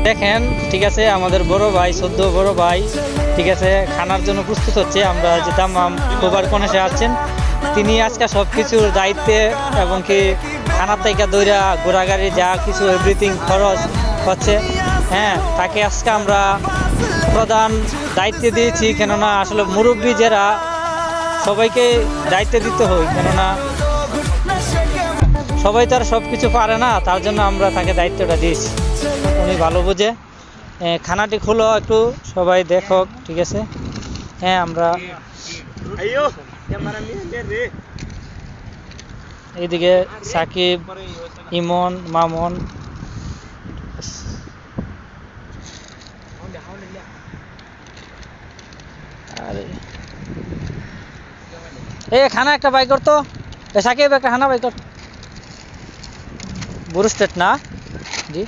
দেখেন, ঠিক আছে, আমাদের বড় ভাই, সদ্য বড় ভাই, ঠিক আছে, খানার জন্য প্রস্তুত হচ্ছে। আমরা যে দাম্মাম কোবার কনেসে আছেন, তিনি আজকে সব কিছুর দায়িত্বে এবং কি খানার থেকে দইরা ঘোরাগাড়ি যা কিছু এভরিথিং খরচ হচ্ছে, হ্যাঁ, তাকে আজকে আমরা প্রধান দায়িত্ব দিয়েছি। কেননা আসলে মুরব্বী যারা, সবাইকে দায়িত্ব দিতে হয়, কেননা সবাই তো আর সব কিছু পারে না, তার জন্য আমরা তাকে দায়িত্বটা দিয়েছি। উনি ভালো বুঝে। খানাটি খুলো একটু, সবাই দেখো, ঠিক আছে। হ্যাঁ, আমরা এইদিকে সাকিব, ইমন, মামুন, আরে খানা একটা বাই করতো। সাকিব, একটা খানা বাই কর। বুরুস্টেট না জি।